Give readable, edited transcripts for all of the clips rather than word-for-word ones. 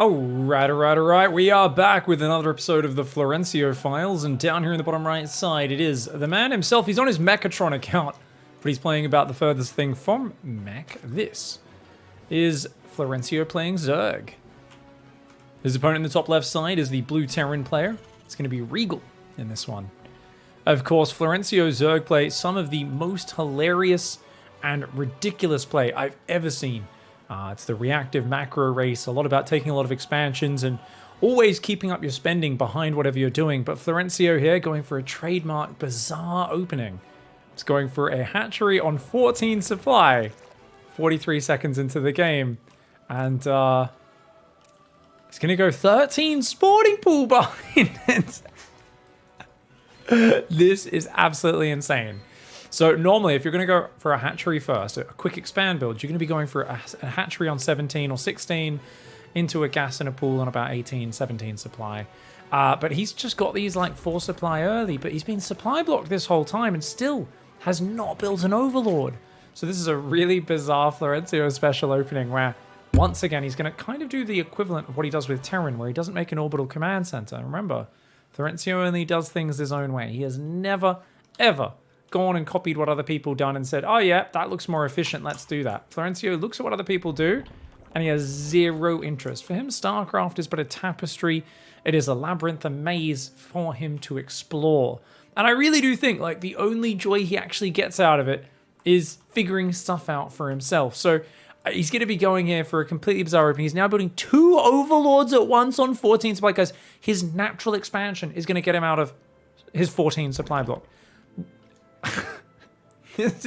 Alright. We are back with another episode of the Florencio Files, and down here in the bottom right side, it is the man himself. He's on his Mechatron account, but he's playing about the furthest thing from mech. This is Florencio playing Zerg. His opponent in the top left side is the blue Terran player. It's going to be Regal in this one. Of course, Florencio Zerg play some of the most hilarious and ridiculous play I've ever seen. It's the reactive macro race, a lot about taking a lot of expansions and always keeping up your spending behind whatever you're doing. But Florencio here going for a trademark bizarre opening. It's going for a hatchery on 14 supply, 43 seconds into the game. And it's going to go 13 sporting pool behind it. This is absolutely insane. So normally, if you're going to go for a hatchery first, a quick expand build, you're going to be going for a hatchery on 17 or 16 into a gas in a pool on about 18, 17 supply. But he's just got these like 4 supply early, but he's been supply blocked this whole time and still has not built an overlord. So this is a really bizarre Florencio special opening where, once again, he's going to kind of do the equivalent of what he does with Terran, where he doesn't make an orbital command center. Remember, Florencio only does things his own way. He has never, ever gone and copied what other people done and said, oh yeah, that looks more efficient, let's do that. Florencio looks at what other people do and he has zero interest. For him, StarCraft is but a tapestry. It is a labyrinth, a maze for him to explore. And I really do think like the only joy he actually gets out of it is figuring stuff out for himself. So he's going to be going here for a completely bizarre opening. He's now building 2 overlords at once on 14 supply because his natural expansion is going to get him out of his 14 supply block. This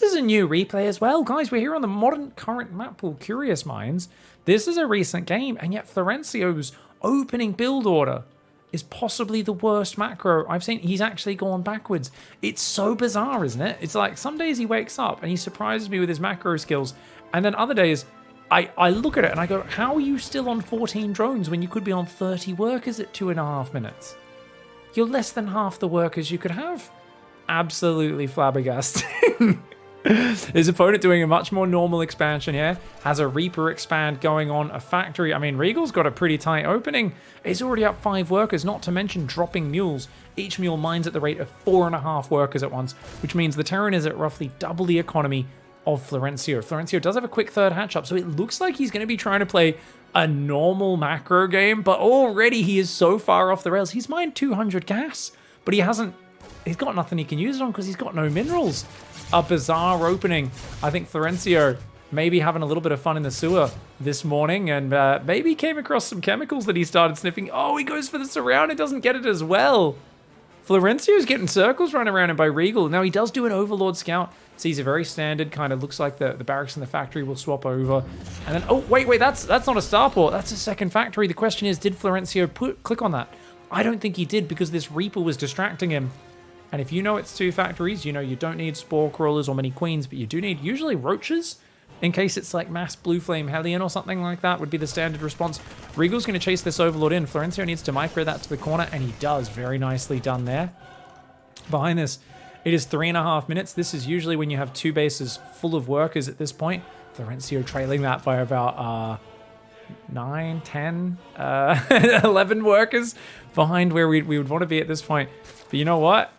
is a new replay as well, guys. We're here on the modern current map pool Curious Minds. This is a recent game, and yet Florencio's opening build order is possibly the worst macro I've seen. He's actually gone backwards. It's so bizarre, isn't it? It's like some days he wakes up and he surprises me with his macro skills, and then other days I look at it and I go, how are you still on 14 drones when you could be on 30 workers at 2.5 minutes? You're less than half the workers you could have. Absolutely flabbergasting. His opponent doing a much more normal expansion here. Has a Reaper expand going on, a factory. I mean, Regal's got a pretty tight opening. He's already up 5 workers, not to mention dropping mules. Each mule mines at the rate of 4.5 workers at once, which means the Terran is at roughly double the economy of Florencio. Florencio does have a quick third hatch up, so it looks like he's going to be trying to play a normal macro game, but already he is so far off the rails. He's mined 200 gas, but he's got nothing he can use it on because he's got no minerals. A bizarre opening. I think Florencio maybe having a little bit of fun in the sewer this morning and maybe came across some chemicals that he started sniffing. Oh, he goes for the surround and doesn't get it as well. Florencio's getting circles run around him by Regal. Now he does do an Overlord Scout. Sees a very standard kind of looks like the barracks in the factory will swap over. And then, oh, wait, that's not a starport. That's a second factory. The question is, did Florencio click on that? I don't think he did because this Reaper was distracting him. And if you know it's 2 factories, you know you don't need spore crawlers or many queens, but you do need usually roaches in case it's like mass blue flame Hellion or something like that would be the standard response. Regal's going to chase this Overlord in. Florencio needs to micro that to the corner, and he does. Very nicely done there. Behind this, it is 3.5 minutes. This is usually when you have 2 bases full of workers at this point. Florencio trailing that by about 9, 10, 11 workers behind where we would want to be at this point. But you know what?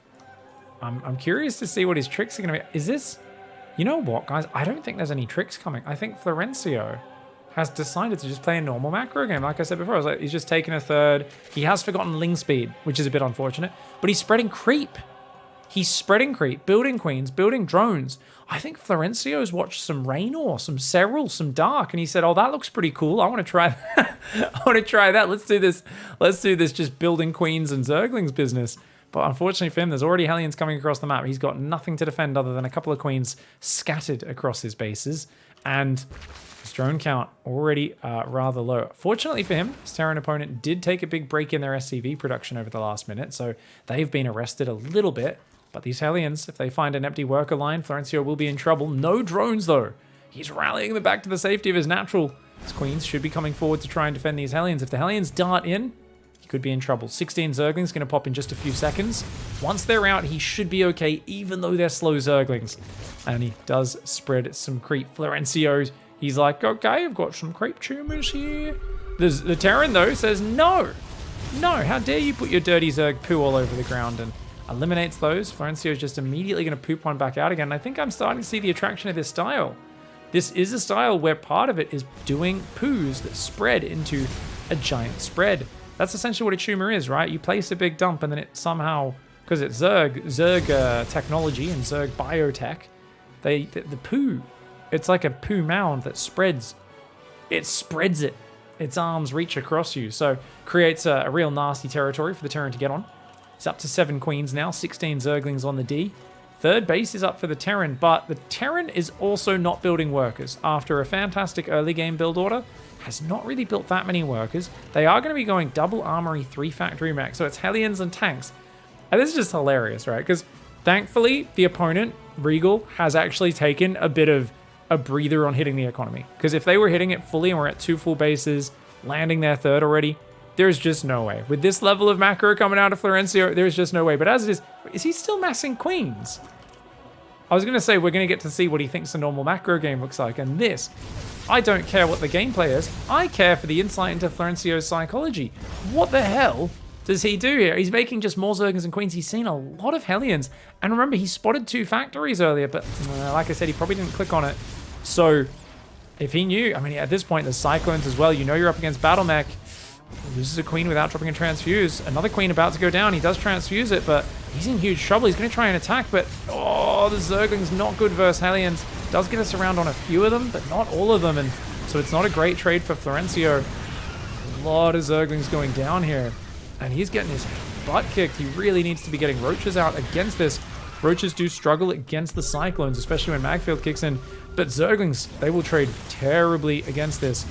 I'm curious to see what his tricks are going to be. Is this... You know what, guys? I don't think there's any tricks coming. I think Florencio has decided to just play a normal macro game. Like I said before, I was like, he's just taking a third. He has forgotten Ling speed, which is a bit unfortunate. But he's spreading creep. He's spreading creep, building queens, building drones. I think Florencio's watched some Raynor, some Serral, some Dark, and he said, oh, that looks pretty cool. I want to try that. I want to try that. Let's do this. Let's do this just building queens and Zerglings business. But unfortunately for him, there's already Hellions coming across the map. He's got nothing to defend other than a couple of queens scattered across his bases. And his drone count already rather low. Fortunately for him, his Terran opponent did take a big break in their SCV production over the last minute. So they've been arrested a little bit. But these Hellions, if they find an empty worker line, Florencio will be in trouble. No drones, though. He's rallying them back to the safety of his natural. His queens should be coming forward to try and defend these Hellions. If the Hellions dart in, could be in trouble. 16 Zerglings going to pop in just a few seconds. Once they're out, he should be okay, even though they're slow Zerglings. And he does spread some creep. Florencio He's like, okay, I've got some creep tumors here. The Terran, though, says, no, how dare you put your dirty Zerg poo all over the ground, and eliminates those. Florencio's just immediately going to poop one back out again. And I think I'm starting to see the attraction of this style. This is a style where part of it is doing poos that spread into a giant spread. That's essentially what a tumor is, right? You place a big dump and then it somehow, because it's Zerg technology and Zerg biotech, the poo, it's like a poo mound that spreads. It spreads it. Its arms reach across you, so creates a real nasty territory for the Terran to get on. It's up to 7 queens now, 16 Zerglings on the D. Third base is up for the Terran, but the Terran is also not building workers. After a fantastic early game build order, has not really built that many workers. They are going to be going double armory, 3 factory mech, so it's Hellions and tanks. And this is just hilarious, right? Because thankfully, the opponent, Regal, has actually taken a bit of a breather on hitting the economy. Because if they were hitting it fully and we're at 2 full bases, landing their third already, there's just no way. With this level of macro coming out of Florencio, there's just no way. But as it is he still massing queens? I was going to say we're going to get to see what he thinks a normal macro game looks like. And this, I don't care what the gameplay is. I care for the insight into Florencio's psychology. What the hell does he do here? He's making just more Zergers and Queens. He's seen a lot of Hellions. And remember, he spotted 2 factories earlier. But like I said, he probably didn't click on it. So if he knew, I mean, at this point, there's Cyclones as well. You know you're up against Battle Mech. Loses a queen without dropping a transfuse. Another queen about to go down. He does transfuse it, but he's in huge trouble. He's going to try and attack, but oh, the Zergling's not good versus Hellions. Does get us around on a few of them, but not all of them, and so it's not a great trade for Florencio. A lot of Zerglings going down here, and he's getting his butt kicked. He really needs to be getting Roaches out against this. Roaches do struggle against the Cyclones, especially when Magfield kicks in, but Zerglings, they will trade terribly against this.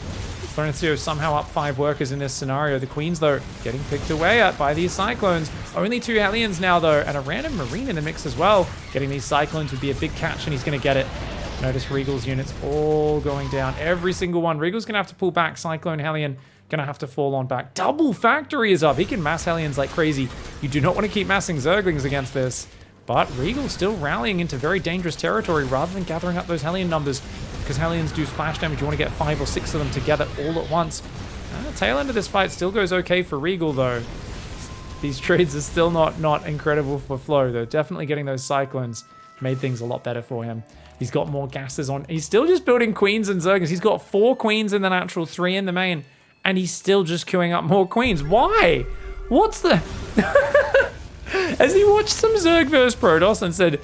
Florencio somehow up 5 workers in this scenario. The Queens, though, getting picked away at by these Cyclones. Only 2 Hellions now, though, and a random Marine in the mix as well. Getting these Cyclones would be a big catch, and he's going to get it. Notice Regal's units all going down. Every single one. Regal's going to have to pull back. Cyclone Hellion going to have to fall on back. Double factory is up. He can mass Hellions like crazy. You do not want to keep massing Zerglings against this. But Regal's still rallying into very dangerous territory rather than gathering up those Hellion numbers. Because Hellions do splash damage, you want to get 5 or 6 of them together all at once. And the tail end of this fight still goes okay for Regal, though. These trades are still not incredible for Flo, though. Definitely getting those Cyclones made things a lot better for him. He's got more gases on. He's still just building Queens and Zergers. He's got 4 Queens in the natural, 3 in the main, and he's still just queuing up more Queens. Why? What's the... Has he watched some Zerg vs Protoss and said,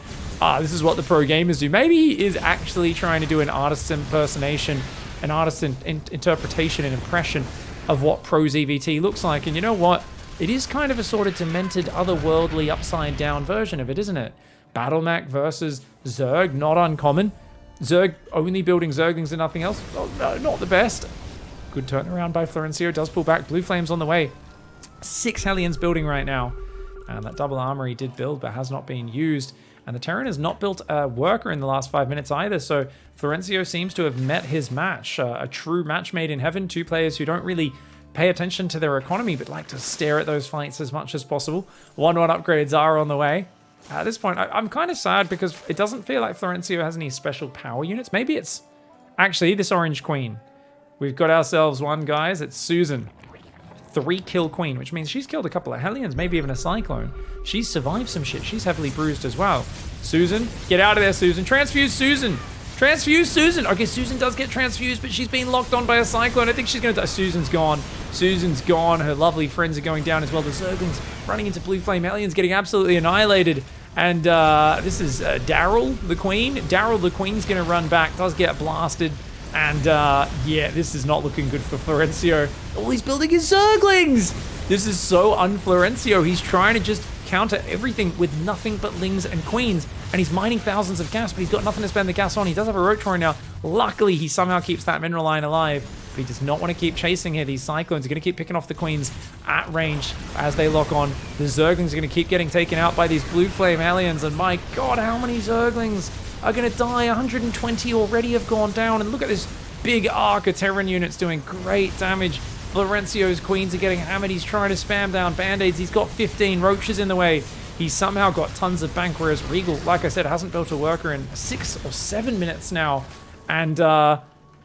this is what the pro gamers do? Maybe he is actually trying to do an artist's impersonation, an artist's interpretation and impression of what pro ZVT looks like. And you know what? It is kind of a sort of demented, otherworldly, upside-down version of it, isn't it? Battle Mech versus Zerg, not uncommon. Zerg only building Zerglings and nothing else. Oh, no, not the best. Good turnaround by Florencio. Does pull back. Blue Flames on the way. 6 Hellions building right now. And that double armory did build, but has not been used. And the Terran has not built a worker in the last 5 minutes either, so Florencio seems to have met his match. A true match made in heaven. 2 players who don't really pay attention to their economy, but like to stare at those fights as much as possible. 1-1 upgrades are on the way. At this point, I'm kind of sad because it doesn't feel like Florencio has any special power units. Maybe it's actually this orange queen. We've got ourselves one, guys. It's Susan. 3-kill queen, which means she's killed a couple of Hellions, maybe even a Cyclone. She's survived some shit. She's heavily bruised as well. Susan, get out of there, Susan. Transfuse Susan. Transfuse Susan. Okay, Susan does get transfused, but she's being locked on by a Cyclone. I think she's going to die. Susan's gone. Susan's gone. Her lovely friends are going down as well. The Zerglings running into Blue Flame Hellions, getting absolutely annihilated. And this is Daryl, the queen. Daryl, the queen's going to run back. Does get blasted. And yeah, this is not looking good for Florencio. All he's building is Zerglings! This is so un-Florencio. He's trying to just counter everything with nothing but Lings and Queens. And he's mining thousands of gas, but he's got nothing to spend the gas on. He does have a Roach right now. Luckily, he somehow keeps that mineral line alive. But he does not want to keep chasing here. These Cyclones are going to keep picking off the Queens at range as they lock on. The Zerglings are going to keep getting taken out by these Blue Flame Hellions. And my god, how many Zerglings are going to die? 120 already have gone down. And look at this big arc of Terran units doing great damage. Florencio's Queens are getting hammered. He's trying to spam down Band-Aids. He's got 15 Roaches in the way. He's somehow got tons of bank, whereas Regal, like I said, hasn't built a worker in 6 or 7 minutes now. And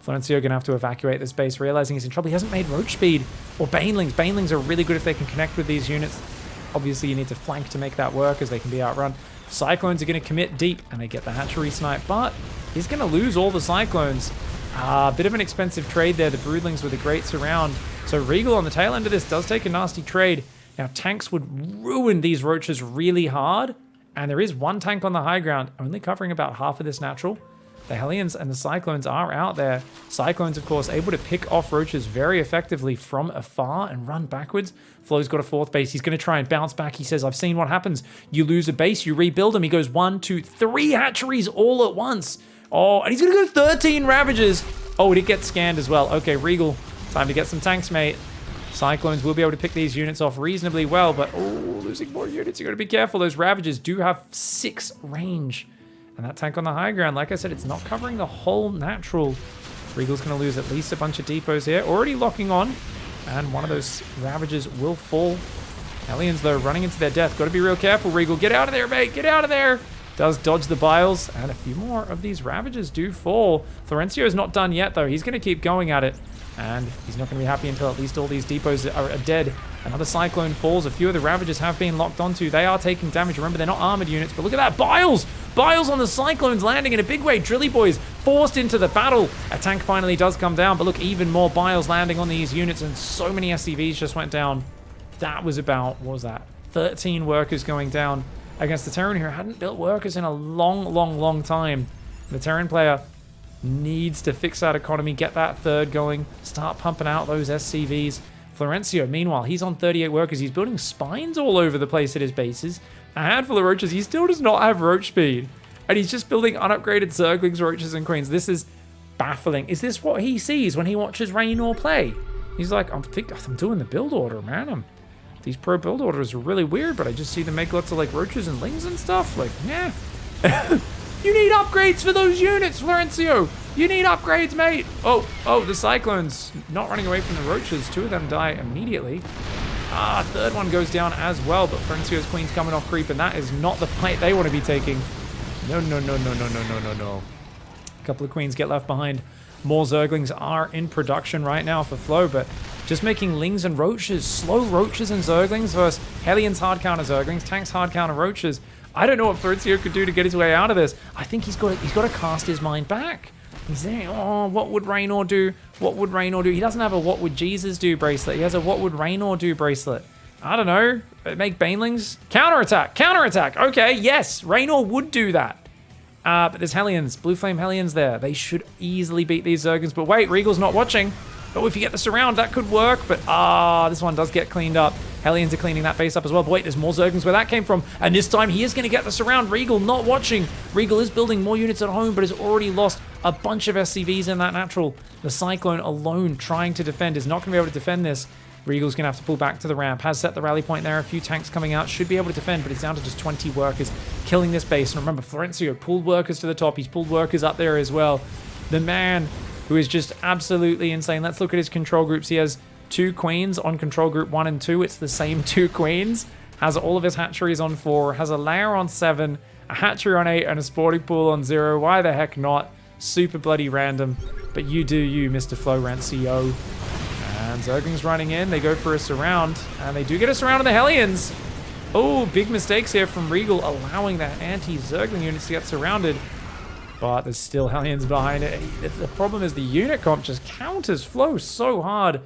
Florencio gonna have to evacuate this base, realizing he's in trouble. He hasn't made Roach speed or Banelings. Banelings are really good if they can connect with these units. Obviously, you need to flank to make that work, as they can be outrun. Cyclones are going to commit deep, and they get the hatchery snipe, but he's going to lose all the Cyclones. A bit of an expensive trade there. The Broodlings with a great surround. So Regal on the tail end of this does take a nasty trade. Now, tanks would ruin these Roaches really hard, and there is one tank on the high ground, only covering about half of this natural. The Hellions and the Cyclones are out there. Cyclones, of course, able to pick off Roaches very effectively from afar and run backwards. Flo's got a fourth base. He's going to try and bounce back. He says, I've seen what happens. You lose a base, you rebuild them. He goes 1, 2, 3 hatcheries all at once. Oh, and he's going to go 13 Ravagers. Oh, it gets scanned as well. Okay, Regal, time to get some tanks, mate. Cyclones will be able to pick these units off reasonably well, but oh, losing more units. You got to be careful. Those Ravagers do have 6 range. And that tank on the high ground, like I said, it's not covering the whole natural. Regal's going to lose at least a bunch of depots here. Already locking on. And one of those Ravagers will fall. Hellions, though, running into their death. Got to be real careful, Regal. Get out of there, mate. Get out of there. Does dodge the biles. And a few more of these Ravagers do fall. Florencio's not done yet, though. He's going to keep going at it. And he's not going to be happy until at least all these depots are dead. Another Cyclone falls. A few of the Ravagers have been locked onto. They are taking damage. Remember, they're not armored units, but look at that. Biles! Biles on the Cyclones landing in a big way. Drilly Boys forced into the battle. A tank finally does come down, but look, even more Biles landing on these units, and so many SCVs just went down. That was about, what was that? 13 workers going down against the Terran, who hadn't built workers in a long time. The Terran player needs to fix that economy, get that third going, start pumping out those SCVs. Florencio, meanwhile, he's on 38 workers. He's building spines all over the place at his bases. A handful of Roaches. He still does not have Roach speed. And he's just building unupgraded Zerglings, Roaches, and Queens. This is baffling. Is this what he sees when he watches Raynor play? He's like, I'm doing the build order, man. These pro build orders are really weird, but I just see them make lots of like Roaches and Lings and stuff. Like, yeah. You need upgrades for those units, Florencio. You need upgrades, mate. Oh, the Cyclones not running away from the Roaches. 2 of them die immediately. Third one goes down as well, but Florencio's Queen's coming off creep, and that is not the fight they want to be taking. No. A couple of Queens get left behind. More Zerglings are in production right now for Flo, but just making Lings and Roaches, slow Roaches and Zerglings versus Hellions hard counter Zerglings, tanks hard counter Roaches. I don't know what Florencio could do to get his way out of this. I think he's got to cast his mind back. He's saying, oh, what would Raynor do? What would Raynor do? He doesn't have a what would Jesus do bracelet. He has a what would Raynor do bracelet. I don't know. Make Banelings. Counterattack. Counterattack. Okay, yes. Raynor would do that. But there's Hellions. Blue Flame Hellions there. They should easily beat these Zergans. But wait, Regal's not watching. Oh, if you get the surround, that could work. But this one does get cleaned up. Hellions are cleaning that base up as well. But wait, there's more Zergans where that came from. And this time he is going to get the surround. Regal not watching. Regal is building more units at home, but has already lost a bunch of SCVs in that natural. The Cyclone alone trying to defend is not going to be able to defend this. Regal's going to have to pull back to the ramp. Has set the rally point there. A few tanks coming out. Should be able to defend, but it's down to just 20 workers killing this base. And remember, Florencio pulled workers to the top. He's pulled workers up there as well. The man who is just absolutely insane. Let's look at his control groups. He has 2 Queens on control group 1 and 2. It's the same 2 Queens. Has all of his hatcheries on 4. Has a lair on 7. A hatchery on 8 and a sporting pool on 0. Why the heck not? Super bloody random. But you do you, Mr. Florencio. And Zerglings running in. They go for a surround. And they do get a surround on the Hellions. Oh, big mistakes here from Regal, allowing that anti-Zergling units to get surrounded. But there's still Hellions behind it. The problem is the unit comp just counters Flo so hard.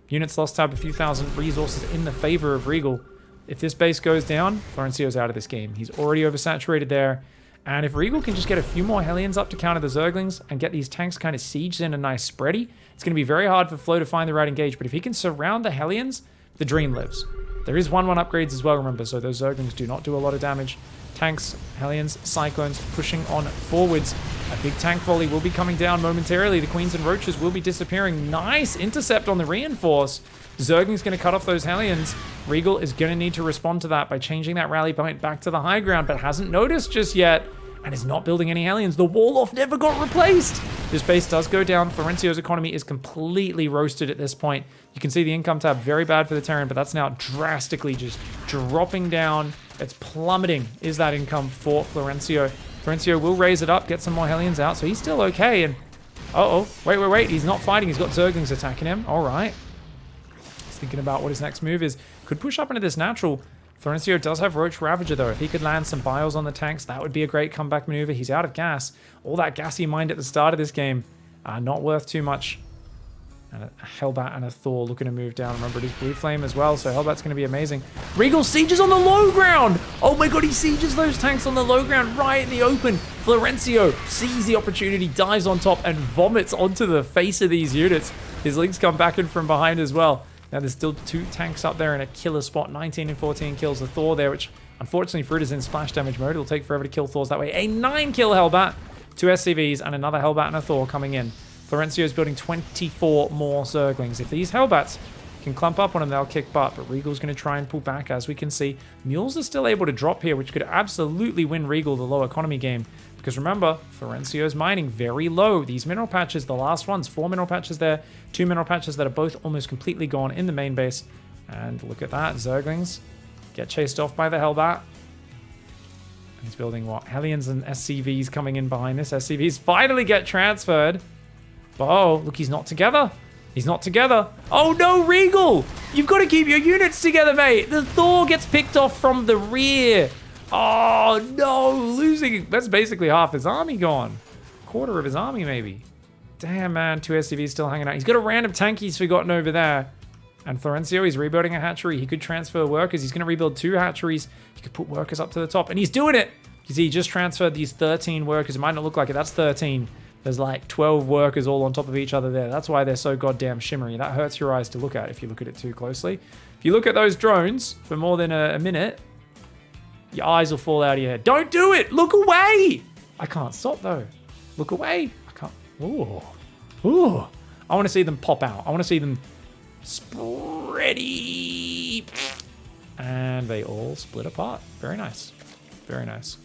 Units lost tab a few thousand resources in the favor of Regal. If this base goes down, Florencio's out of this game. He's already oversaturated there. And if Regal can just get a few more Hellions up to counter the Zerglings and get these tanks kind of sieged in a nice spready, it's going to be very hard for Flo to find the right engage. But if he can surround the Hellions, the dream lives. There is 1-1 upgrades as well, remember, so those Zerglings do not do a lot of damage. Tanks, Hellions, Cyclones pushing on forwards. A big tank volley will be coming down momentarily. The Queens and Roaches will be disappearing. Nice intercept on the reinforce. Zergling's going to cut off those Hellions. Regal is going to need to respond to that by changing that rally point back to the high ground, but hasn't noticed just yet and is not building any Hellions. The wall-off never got replaced. This base does go down. Florencio's economy is completely roasted at this point. You can see the income tab, very bad for the Terran, but that's now drastically just dropping down. It's plummeting, is that income for Florencio. Florencio will raise it up, get some more Hellions out, so he's still okay. And Uh-oh. Wait. He's not fighting. He's got Zerglings attacking him. All right. He's thinking about what his next move is. Could push up into this natural. Florencio does have Roach Ravager, though. If he could land some bios on the tanks, that would be a great comeback maneuver. He's out of gas. All that gas he mined at the start of this game, not worth too much. And a Hellbat and a Thor looking to move down. Remember, it is Blue Flame as well, so Hellbat's going to be amazing. Regal sieges on the low ground! Oh my god, he sieges those tanks on the low ground right in the open. Florencio sees the opportunity, dives on top, and vomits onto the face of these units. His links come back in from behind as well. Now, there's still 2 tanks up there in a killer spot. 19 and 14 kills the Thor there, which, unfortunately, Fruit is in splash damage mode. It'll take forever to kill Thors that way. A 9-kill Hellbat, 2 SCVs, and another Hellbat and a Thor coming in. Florencio's building 24 more Zerglings. If these Hellbats can clump up on him, they'll kick butt. But Regal's going to try and pull back, as we can see. Mules are still able to drop here, which could absolutely win Regal the low economy game. Because remember, Florencio's mining very low. These mineral patches, the last ones, 4 mineral patches there, 2 mineral patches that are both almost completely gone in the main base. And look at that, Zerglings get chased off by the Hellbat. He's building what? Hellions and SCVs coming in behind this. SCVs finally get transferred. Oh, look, he's not together. He's not together. Oh no, Regal! You've got to keep your units together, mate. The Thor gets picked off from the rear. Oh no, losing. That's basically half his army gone. Quarter of his army, maybe. Damn, man. 2 SCVs still hanging out. He's got a random tank he's forgotten over there. And Florencio, he's rebuilding a hatchery. He could transfer workers. He's going to rebuild 2 hatcheries. He could put workers up to the top. And he's doing it. You see, he just transferred these 13 workers. It might not look like it. That's 13. There's like 12 workers all on top of each other there. That's why they're so goddamn shimmery. That hurts your eyes to look at if you look at it too closely. If you look at those drones for more than a minute, your eyes will fall out of your head. Don't do it! Look away! I can't stop though. Look away. I can't. Ooh. Ooh. I want to see them pop out. I want to see them spready. And they all split apart. Very nice. Very nice.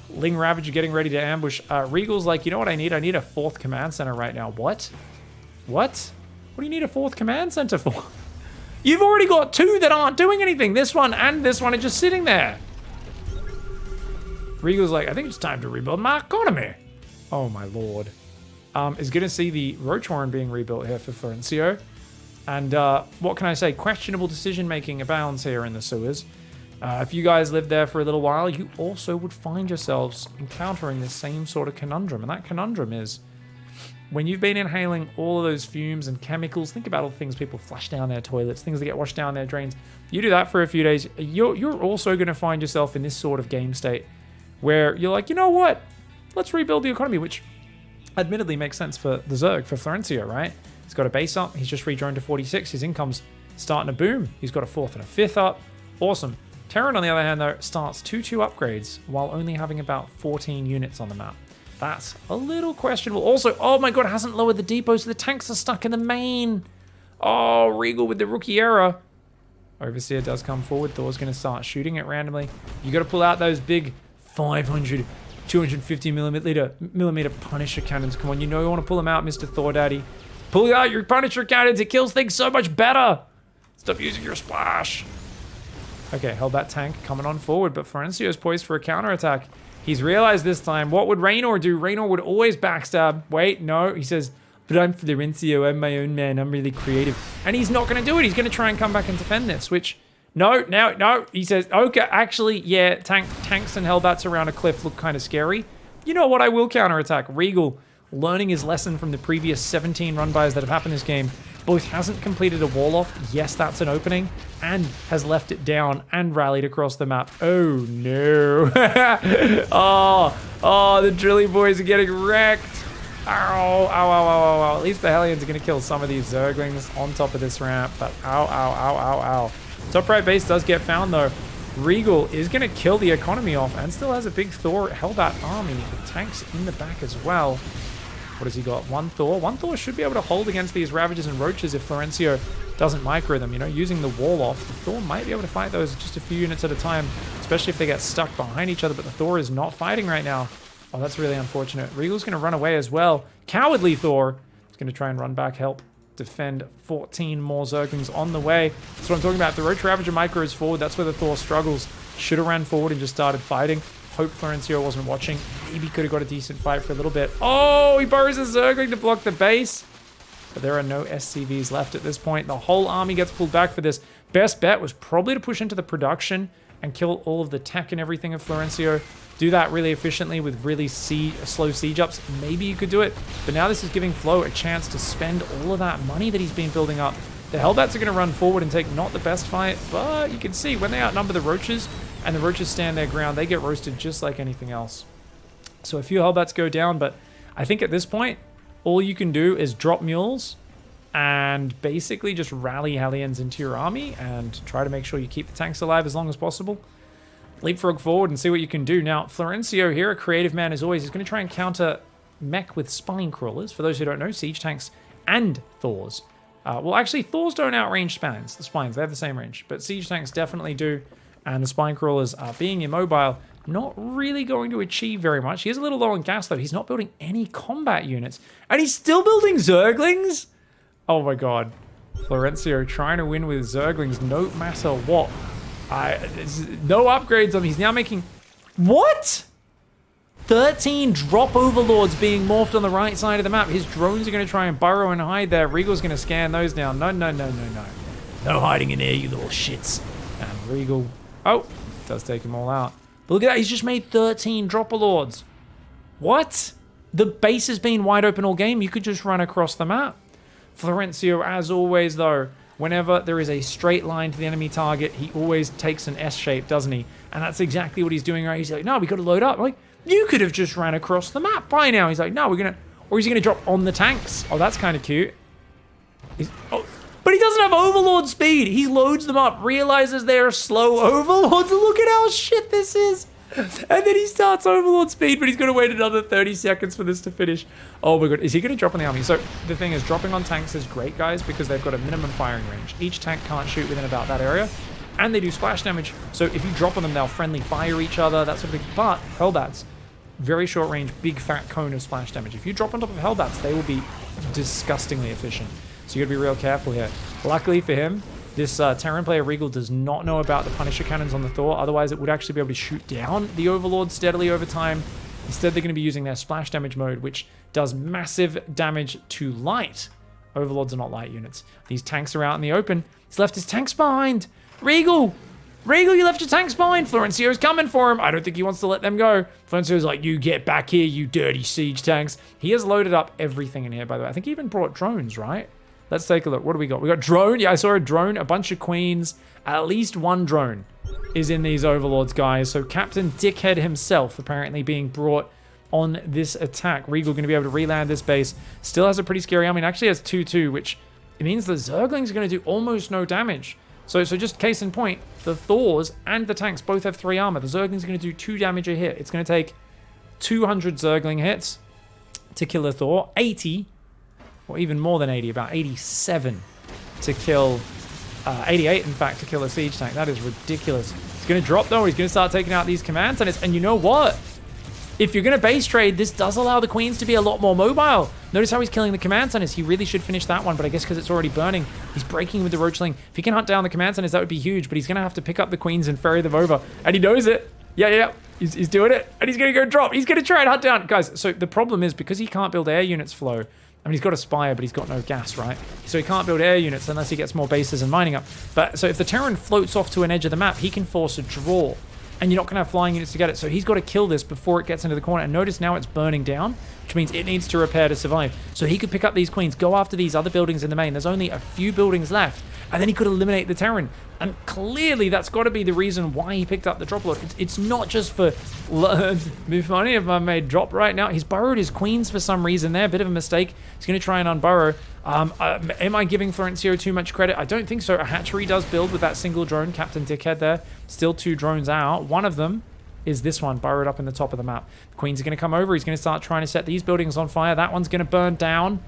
Ling Ravager getting ready to ambush. Regal's like, you know what I need? I need a 4th command center right now. What? What? What do you need a 4th command center for? You've already got 2 that aren't doing anything. This one and this one are just sitting there. Regal's like, I think it's time to rebuild my economy. Oh my lord. Is going to see the Roach Warren being rebuilt here for Florencio. And what can I say? Questionable decision making abounds here in the sewers. If you guys lived there for a little while, you also would find yourselves encountering the same sort of conundrum. And that conundrum is, when you've been inhaling all of those fumes and chemicals, think about all the things people flush down their toilets, things that get washed down their drains. You do that for a few days, you're also going to find yourself in this sort of game state where you're like, you know what? Let's rebuild the economy, which admittedly makes sense for the Zerg, for Florencio, right? He's got a base up. He's just redroned to 46. His income's starting to boom. He's got a 4th and a 5th up. Awesome. Terran, on the other hand, though, starts 2-2 upgrades while only having about 14 units on the map. That's a little questionable. Also, oh my god, hasn't lowered the depot, so the tanks are stuck in the main. Oh, Regal with the rookie error. Overseer does come forward. Thor's going to start shooting it randomly. You got to pull out those big 500, 250 millimeter Punisher cannons. Come on, you know you want to pull them out, Mr. Thor Daddy. Pull out your Punisher cannons. It kills things so much better. Stop using your splash. Okay, Hellbat tank coming on forward, but Florencio's poised for a counterattack. He's realized this time, what would Raynor do? Raynor would always backstab. Wait, no, he says, but I'm Florencio, I'm my own man, I'm really creative. And he's not going to do it. He's going to try and come back and defend this, which, no. He says, okay, actually, yeah, tanks and Hellbats around a cliff look kind of scary. You know what, I will counterattack. Regal, learning his lesson from the previous 17 run-bys that have happened this game, both hasn't completed a wall off, yes, that's an opening, and has left it down and rallied across the map. Oh no. oh, the drilly boys are getting wrecked. Ow. At least the Hellions are going to kill some of these Zerglings on top of this ramp, but ow. Top right base does get found though. Regal is going to kill the economy off and still has a big Thor Hellbat army with tanks in the back as well. What has he got? 1 Thor. 1 Thor should be able to hold against these Ravagers and Roaches if Florencio doesn't micro them. You know, using the wall off, the Thor might be able to fight those just a few units at a time, especially if they get stuck behind each other, but the Thor is not fighting right now. Oh, that's really unfortunate. Regal's going to run away as well. Cowardly Thor is going to try and run back, help defend 14 more Zerglings on the way. That's what I'm talking about. The Roach Ravager micro is forward. That's where the Thor struggles. Should have ran forward and just started fighting. hope Florencio wasn't watching. Maybe could have got a decent fight for a little bit. Oh, he burrows a Zergling to block the base. But there are no SCVs left at this point. The whole army gets pulled back for this. Best bet was probably to push into the production and kill all of the tech and everything of Florencio. Do that really efficiently with really slow siege ups. Maybe you could do it. But now this is giving Flo a chance to spend all of that money that he's been building up. The Hellbats are going to run forward and take not the best fight. But you can see when they outnumber the Roaches and the Roaches stand their ground, they get roasted just like anything else. So a few Hellbats go down. But I think at this point, all you can do is drop mules and basically just rally Hellions into your army and try to make sure you keep the tanks alive as long as possible. Leapfrog forward and see what you can do. Now, Florencio here, a creative man as always, is going to try and counter mech with spine crawlers. For those who don't know, siege tanks and Thors. Well, actually, Thors don't outrange spines. The spines, they have the same range. But siege tanks definitely do. And the spine crawlers, being immobile, not really going to achieve very much. He is a little low on gas, though. He's not building any combat units. And he's still building Zerglings? Oh my god. Florencio trying to win with Zerglings, no matter what. No upgrades on him. He's now making... What? 13 drop overlords being morphed on the right side of the map. His drones are going to try and burrow and hide there. Regal's going to scan those down. No, no, no, no, no. No hiding in there, you little shits. And Regal... Oh, does take them all out. But look at that. He's just made 13 drop overlords. What? The base has been wide open all game. You could just run across the map. Florencio, as always, though, whenever there is a straight line to the enemy target, he always takes an S shape, doesn't he? And that's exactly what he's doing right. He's like, no, we got to load up. I'm like, you could have just ran across the map by now. He's like, no, we're going to... Or is he going to drop on the tanks? Oh, that's kind of cute. Oh, but he doesn't have overlord speed. He loads them up, realizes they're slow overlords. Look at how shit this is. And then he starts overlord speed, but he's going to wait another 30 seconds for this to finish. Oh my god, is he going to drop on the army? So the thing is, dropping on tanks is great, guys, because they've got a minimum firing range. Each tank can't shoot within about that area, and they do splash damage. So if you drop on them, they'll friendly fire each other, that sort of thing. But Hellbats, very short range, big fat cone of splash damage. If you drop on top of Hellbats, they will be disgustingly efficient. So you got to be real careful here. Luckily for him, this Terran player Regal does not know about the Punisher cannons on the Thor. Otherwise, it would actually be able to shoot down the Overlord steadily over time. Instead, they're going to be using their splash damage mode, which does massive damage to light. Overlords are not light units. These tanks are out in the open. He's left his tanks behind. Regal! Regal, you left your tanks behind. Florencio's coming for him. I don't think he wants to let them go. Florencio's like, you get back here, you dirty siege tanks. He has loaded up everything in here, by the way. I think he even brought drones, right? Let's take a look. What do we got? We got drone. Yeah, I saw a drone, a bunch of queens. At least one drone is in these overlords, guys. So Captain Dickhead himself apparently being brought on this attack. Regal going to be able to re-land this base. Still has a pretty scary army. It actually has 2-2, which it means the Zerglings are going to do almost no damage. So just case in point, the Thors and the tanks both have 3 armor. The Zerglings are going to do 2 damage a hit. It's going to take 200 Zergling hits to kill a Thor. 80... or even more than 80, about 87 to kill, 88 in fact, to kill a siege tank. That is ridiculous. He's going to drop though, he's going to start taking out these command centers, and you know what? If you're going to base trade, this does allow the queens to be a lot more mobile. Notice how he's killing the command centers. He really should finish that one, but I guess because it's already burning, he's breaking with the Roachling. If he can hunt down the command centers, that would be huge, but he's going to have to pick up the queens and ferry them over, and he knows it. Yeah. He's doing it, and he's going to go drop. He's going to try and hunt down. Guys, so the problem is, because he can't build air units, Flow, I mean, he's got a Spire, but he's got no gas, right? So he can't build air units unless he gets more bases and mining up. But so if the Terran floats off to an edge of the map, he can force a draw. And you're not going to have flying units to get it. So he's got to kill this before it gets into the corner. And notice now it's burning down, which means it needs to repair to survive. So he could pick up these queens, go after these other buildings in the main. There's only a few buildings left. And then he could eliminate the Terran. And clearly that's got to be the reason why he picked up the drop load. It's not just for... be funny if I made drop right now. He's burrowed his queens for some reason there. Bit of a mistake. He's going to try and unburrow. Am I giving Florencio too much credit? I don't think so. A hatchery does build with that single drone. Captain Dickhead there. Still 2 drones out. One of them is this one, burrowed up in the top of the map. The queens are going to come over. He's going to start trying to set these buildings on fire. That one's going to burn down.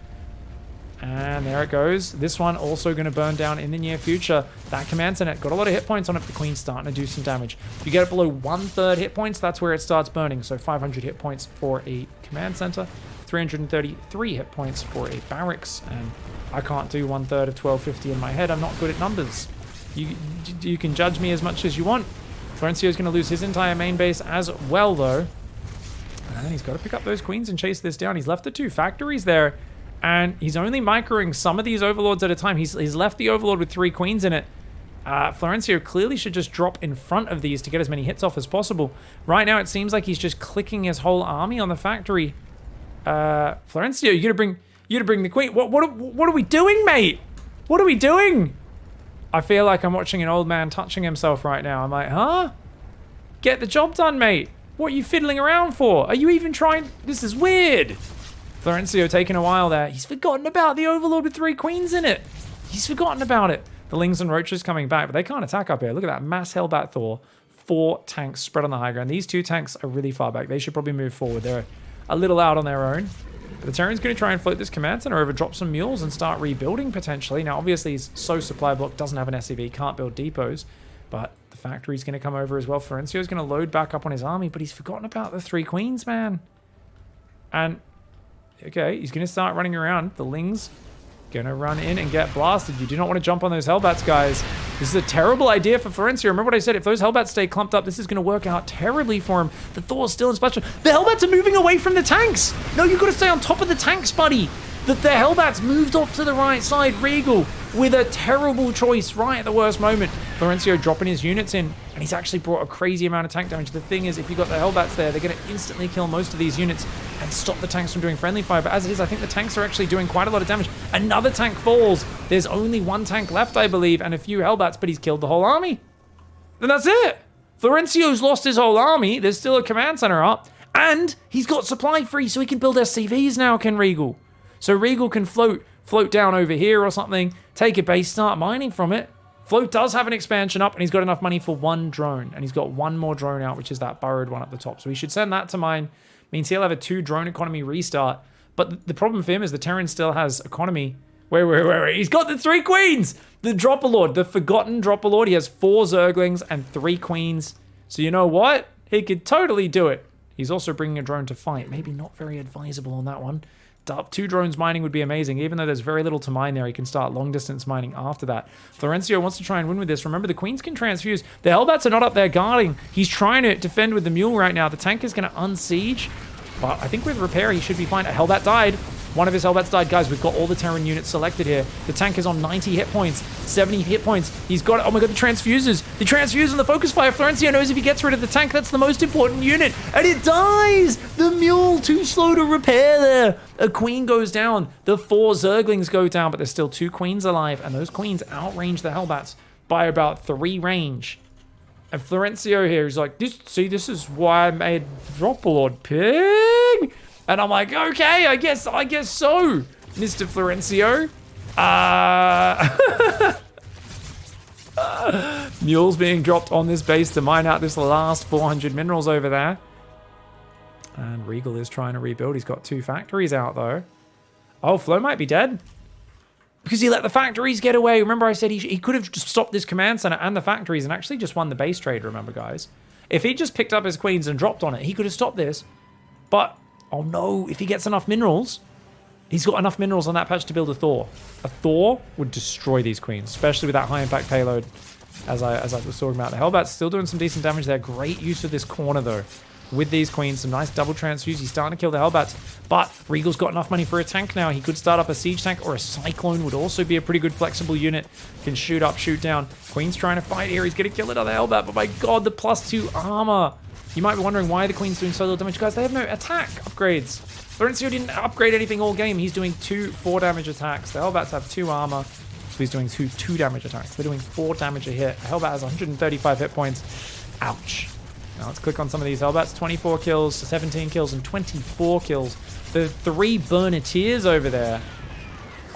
And there it goes. This one also going to burn down in the near future. That command center got a lot of hit points on it. The queen's starting to do some damage. If you get it below 1/3 hit points, that's where it starts burning. So 500 hit points for a command center, 333 hit points for a barracks, and I can't do 1/3 of 1250 in my head. I'm not good at numbers. You can judge me as much as you want. Florencio's going to lose his entire main base as well, though. And he's got to pick up those queens and chase this down. He's left the 2 factories there, and he's only microing some of these overlords at a time. He's left the overlord with 3 queens in it. Florencio clearly should just drop in front of these to get as many hits off as possible. Right now, it seems like he's just clicking his whole army on the factory. Florencio, you gotta bring the queen. What are we doing, mate? What are we doing? I feel like I'm watching an old man touching himself right now. I'm like, huh? Get the job done, mate. What are you fiddling around for? Are you even trying? This is weird. Florencio taking a while there. He's forgotten about the overlord with 3 queens in it. He's forgotten about it. The Lings and Roaches coming back, but they can't attack up here. Look at that. Mass Hellbat Thor. 4 tanks spread on the high ground. These 2 tanks are really far back. They should probably move forward. They're a little out on their own. But the Terran's going to try and float this command center over, drop some mules, and start rebuilding potentially. Now, obviously, he's so supply block, doesn't have an SCV, can't build depots. But the factory's going to come over as well. Florencio's going to load back up on his army, but he's forgotten about the 3 queens, man. And, okay, he's going to start running around. The Lings going to run in and get blasted. You do not want to jump on those Hellbats, guys. This is a terrible idea for Florencio. Remember what I said, if those Hellbats stay clumped up, this is going to work out terribly for him. The Thor's still in splash. The Hellbats are moving away from the tanks. No, you've got to stay on top of the tanks, buddy. The Hellbats moved off to the right side. Regal with a terrible choice right at the worst moment. Florencio dropping his units in, and he's actually brought a crazy amount of tank damage. The thing is, if you've got the Hellbats there, they're going to instantly kill most of these units and stop the tanks from doing friendly fire. But as it is, I think the tanks are actually doing quite a lot of damage. Another tank falls. There's only 1 tank left, I believe, and a few Hellbats, but he's killed the whole army. And that's it. Florencio's lost his whole army. There's still a command center up, and he's got supply free, so he can build SCVs now, can Regal. So Regal can float down over here or something, take a base, start mining from it. Float does have an expansion up, and he's got enough money for 1 drone, and he's got 1 more drone out, which is that burrowed one up the top. So he should send that to mine. Means he'll have a 2 drone economy restart. But the problem for him is the Terran still has economy. Wait. He's got the 3 queens! The Dropper-Lord, the forgotten Dropper-Lord. He has 4 Zerglings and 3 queens. So you know what? He could totally do it. He's also bringing a drone to fight. Maybe not very advisable on that one. 2 drones mining would be amazing. Even though there's very little to mine there, he can start long distance mining after that. Florencio wants to try and win with this. Remember, the queens can transfuse. The Hellbats are not up there guarding. He's trying to defend with the mule right now. The tank is going to unsiege, but I think with repair, he should be fine. A Hellbat died. One of his Hellbats died. Guys, we've got all the Terran units selected here. The tank is on 90 hit points, 70 hit points. He's got, oh my god, the transfuses. The transfuse and the focus fire. Florencio knows if he gets rid of the tank, that's the most important unit. And it dies! The mule, too slow to repair there. A queen goes down. The 4 Zerglings go down, but there's still 2 queens alive. And those queens outrange the Hellbats by about 3 range. And Florencio here is like, this is why I made Dropper-Lord Pig. And I'm like, okay, I guess so, Mr. Florencio. Mules being dropped on this base to mine out this last 400 minerals over there. And Regal is trying to rebuild. He's got 2 factories out, though. Oh, Flo might be dead. Because he let the factories get away. Remember I said he could have just stopped this command center and the factories and actually just won the base trade, remember, guys? If he just picked up his queens and dropped on it, he could have stopped this. But, oh no, if he gets enough minerals, he's got enough minerals on that patch to build a Thor. A Thor would destroy these queens, especially with that high impact payload, as I was talking about. The Hellbat's still doing some decent damage there. Great use of this corner, though. With these queens, some nice double transfuse. He's starting to kill the Hellbats, but Regal's got enough money for a tank now. He could start up a siege tank, or a Cyclone would also be a pretty good flexible unit. Can shoot up, shoot down. Queen's trying to fight here. He's going to kill another Hellbat, but my god, the +2 armor. You might be wondering why the Queen's doing so little damage. Guys, they have no attack upgrades. Florencio didn't upgrade anything all game. He's doing 2 4-damage attacks. The Hellbats have 2 armor, so he's doing 2 2-damage attacks. They're doing 4 damage a hit. The Hellbat has 135 hit points. Ouch. Now let's click on some of these Hellbats. 24 kills, 17 kills, and 24 kills. The 3 Burneteers over there.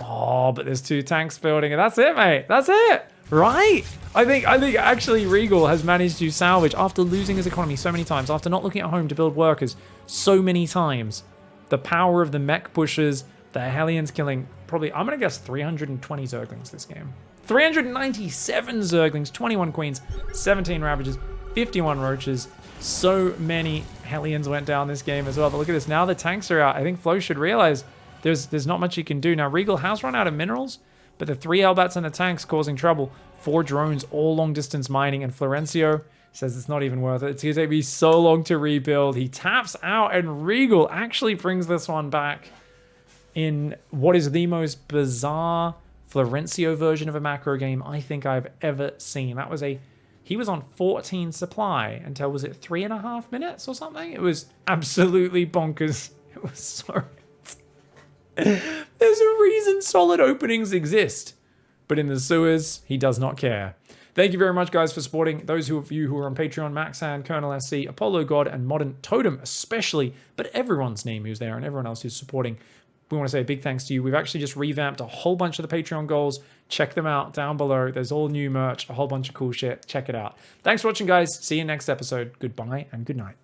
Oh, but there's 2 tanks building, and that's it, mate. That's it, right? I think actually Regal has managed to salvage, after losing his economy so many times, after not looking at home to build workers so many times, the power of the mech pushes, the Hellions killing probably, I'm going to guess 320 Zerglings this game. 397 Zerglings, 21 Queens, 17 Ravagers, 51 Roaches. So many Hellions went down this game as well. But look at this. Now the tanks are out. I think Flo should realize there's not much he can do. Now Regal has run out of minerals, but the 3 Hellbats and the tanks causing trouble. 4 drones, all long distance mining, and Florencio Says it's not even worth it. It's going to take me so long to rebuild. He taps out, and Regal actually brings this one back in what is the most bizarre Florencio version of a macro game I think I've ever seen. That was he was on 14 supply until, was it 3.5 minutes or something? It was absolutely bonkers. It was so... There's a reason solid openings exist. But in the sewers, he does not care. Thank you very much, guys, for supporting. Those of you who are on Patreon, Maxan, Colonel SC, Apollo God, and Modern Totem especially, but everyone's name who's there and everyone else who's supporting. We want to say a big thanks to you. We've actually just revamped a whole bunch of the Patreon goals. Check them out down below. There's all new merch, a whole bunch of cool shit. Check it out. Thanks for watching, guys. See you next episode. Goodbye and good night.